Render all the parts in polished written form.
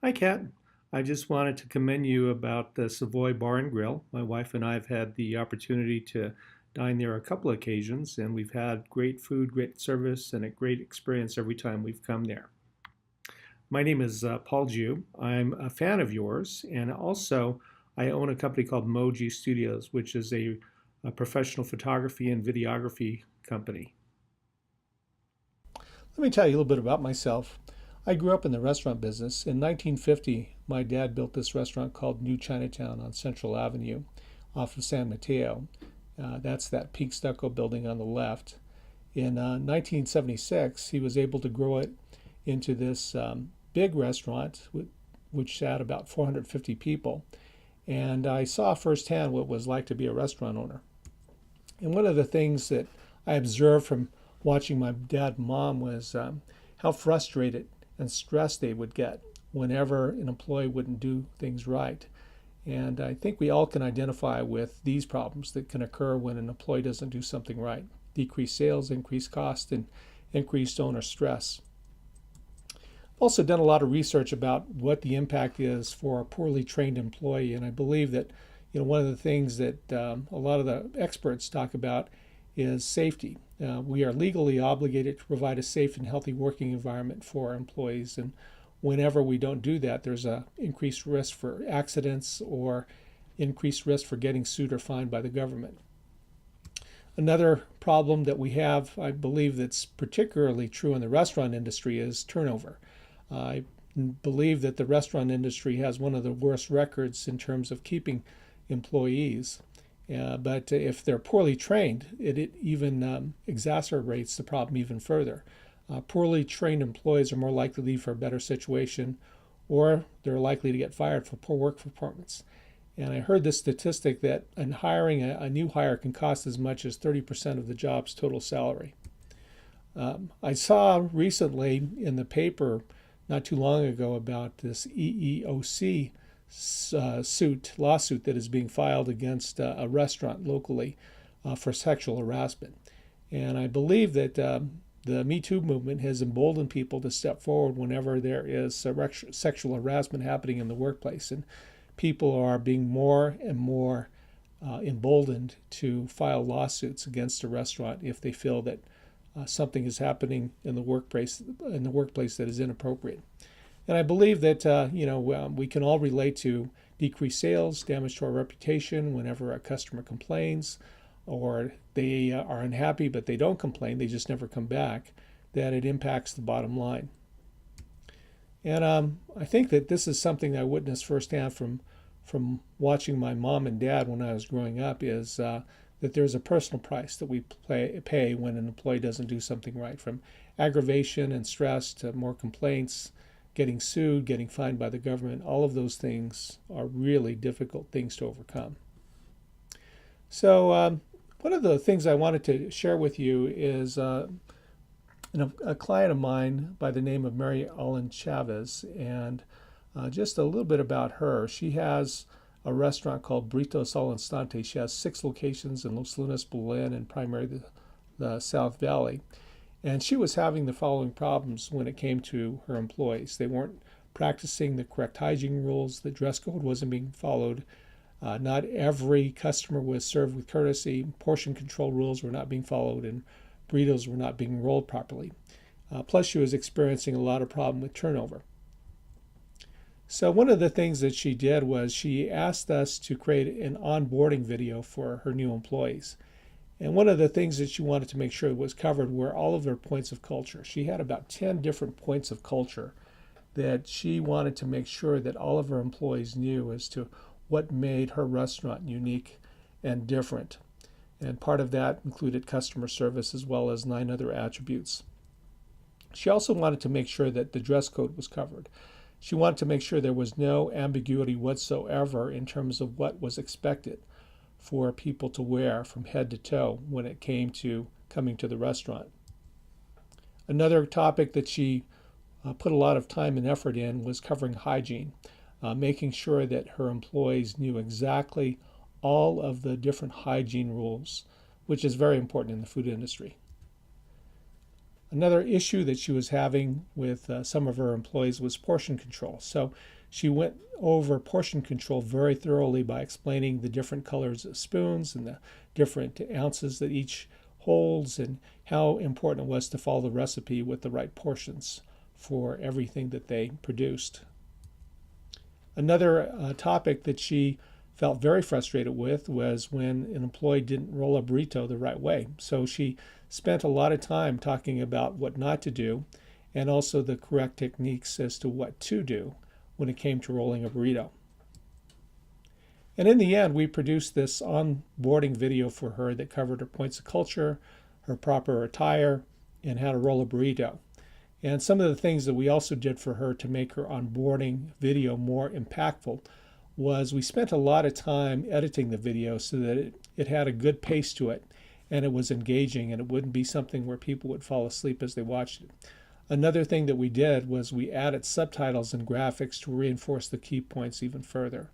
Hi, Kat. I just wanted to commend you about the Savoy Bar and Grill. My wife and I have had the opportunity to dine there a couple of occasions, and we've had great food, great service, and a great experience every time we've come there. My name is Paul Jew. I'm a fan of yours, and also I own a company called Moji Studios, which is a professional photography and videography company. Let me tell you a little bit about myself. I grew up in the restaurant business. In 1950, my dad built this restaurant called New Chinatown on Central Avenue off of San Mateo. That's that pink stucco building on the left. In 1976, he was able to grow it into this big restaurant, which had about 450 people. And I saw firsthand what it was like to be a restaurant owner. And one of the things that I observed from watching my dad and mom was how frustrated and stressed they would get whenever an employee wouldn't do things right. And I think we all can identify with these problems that can occur when an employee doesn't do something right: decreased sales, increased cost, and increased owner stress. I've also done a lot of research about what the impact is for a poorly trained employee, and I believe that one of the things that a lot of the experts talk about is safety. We are legally obligated to provide a safe and healthy working environment for our employees, and whenever we don't do that, there's a increased risk for accidents or increased risk for getting sued or fined by the government. Another problem that we have, I believe that's particularly true in the restaurant industry, is turnover. I believe that the restaurant industry has one of the worst records in terms of keeping employees. But if they're poorly trained, it even exacerbates the problem even further. Poorly trained employees are more likely to leave for a better situation, or they're likely to get fired for poor work performance. And I heard this statistic that in hiring a new hire can cost as much as 30% of the job's total salary. I saw recently in the paper not too long ago about this EEOC lawsuit that is being filed against a restaurant locally for sexual harassment. And I believe that the Me Too movement has emboldened people to step forward whenever there is sexual harassment happening in the workplace. And people are being more and more emboldened to file lawsuits against a restaurant if they feel that something is happening in the workplace that is inappropriate. And I believe that we can all relate to decreased sales, damage to our reputation whenever a customer complains, or they are unhappy but they don't complain, they just never come back, that it impacts the bottom line. And I think that this is something I witnessed firsthand from watching my mom and dad when I was growing up, is that there's a personal price that we pay when an employee doesn't do something right, from aggravation and stress to more complaints, getting sued, getting fined by the government. All of those things are really difficult things to overcome. So one of the things I wanted to share with you is a client of mine by the name of Mary Ellen Chavez, and just a little bit about her. She has a restaurant called Burritos Al Instante. She has 6 locations in Los Lunas, Belen, and primarily the South Valley. And she was having the following problems when it came to her employees. They weren't practicing the correct hygiene rules. The dress code wasn't being followed. Not every customer was served with courtesy. Portion control rules were not being followed, and burritos were not being rolled properly. Plus, she was experiencing a lot of problem with turnover. So one of the things that she did was she asked us to create an onboarding video for her new employees. And one of the things that she wanted to make sure was covered were all of her points of culture. She had about 10 different points of culture that she wanted to make sure that all of her employees knew as to what made her restaurant unique and different. And part of that included customer service as well as 9 other attributes. She also wanted to make sure that the dress code was covered. She wanted to make sure there was no ambiguity whatsoever in terms of what was expected for people to wear from head to toe when it came to coming to the restaurant. Another topic that she put a lot of time and effort in was covering hygiene, making sure that her employees knew exactly all of the different hygiene rules, which is very important in the food industry. Another issue that she was having with some of her employees was portion control. So she went over portion control very thoroughly by explaining the different colors of spoons and the different ounces that each holds and how important it was to follow the recipe with the right portions for everything that they produced. Another topic that she felt very frustrated with was when an employee didn't roll a burrito the right way. So she spent a lot of time talking about what not to do and also the correct techniques as to what to do when it came to rolling a burrito. And in the end, we produced this onboarding video for her that covered her points of culture, her proper attire, and how to roll a burrito. And some of the things that we also did for her to make her onboarding video more impactful was we spent a lot of time editing the video so that it had a good pace to it and it was engaging and it wouldn't be something where people would fall asleep as they watched it. Another thing that we did was we added subtitles and graphics to reinforce the key points even further.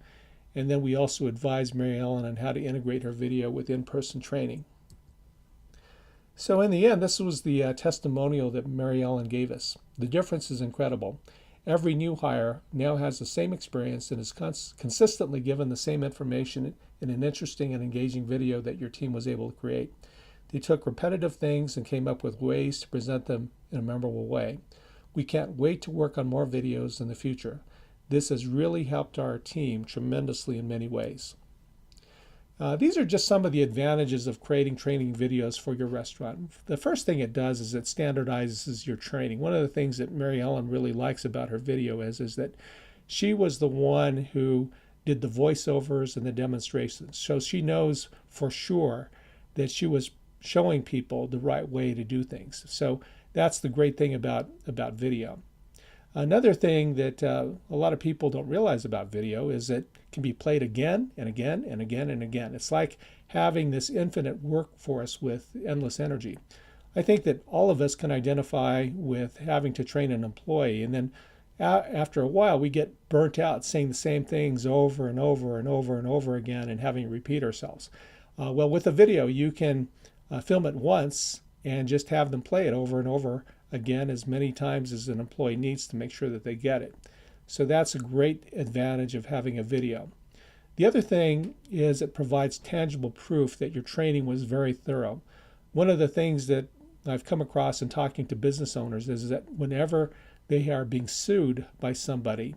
And then we also advised Mary Ellen on how to integrate her video with in-person training. So in the end, this was the testimonial that Mary Ellen gave us. The difference is incredible. Every new hire now has the same experience and is consistently given the same information in an interesting and engaging video that your team was able to create. They took repetitive things and came up with ways to present them in a memorable way. We can't wait to work on more videos in the future. This has really helped our team tremendously in many ways. These are just some of the advantages of creating training videos for your restaurant. The first thing it does is it standardizes your training. One of the things that Mary Ellen really likes about her video is that she was the one who did the voiceovers and the demonstrations. So she knows for sure that she was showing people the right way to do things. So that's the great thing about video. Another thing that a lot of people don't realize about video is that it can be played again and again and again and again. It's like having this infinite workforce with endless energy. I think that all of us can identify with having to train an employee, and then after a while we get burnt out saying the same things over and over and over and over again and having to repeat ourselves. Well, with a video, you can film it once and just have them play it over and over again as many times as an employee needs to make sure that they get it. So that's a great advantage of having a video. The other thing is it provides tangible proof that your training was very thorough. One of the things that I've come across in talking to business owners is that whenever they are being sued by somebody,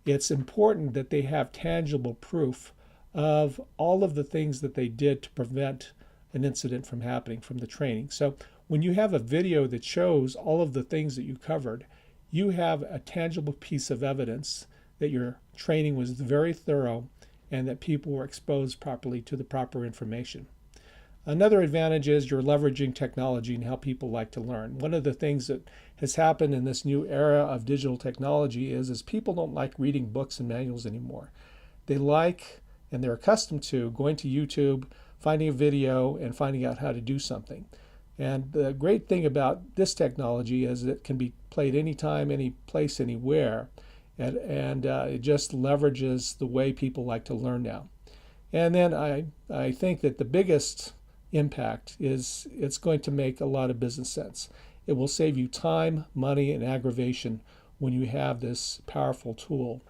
it's important that they have tangible proof of all of the things that they did to prevent an incident from happening from the training. So when you have a video that shows all of the things that you covered, you have a tangible piece of evidence that your training was very thorough and that people were exposed properly to the proper information. Another advantage is you're leveraging technology and how people like to learn. One of the things that has happened in this new era of digital technology is people don't like reading books and manuals anymore. They like and they're accustomed to going to YouTube, finding a video, and finding out how to do something. And the great thing about this technology is it can be played anytime, any place, anywhere. And it just leverages the way people like to learn now. And then I think that the biggest impact is it's going to make a lot of business sense. It will save you time, money, and aggravation when you have this powerful tool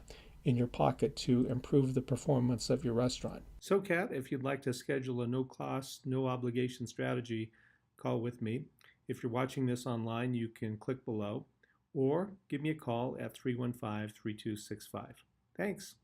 in your pocket to improve the performance of your restaurant. So, Kat, if you'd like to schedule a no-cost, no-obligation strategy call with me, if you're watching this online, you can click below or give me a call at 315-3265. Thanks.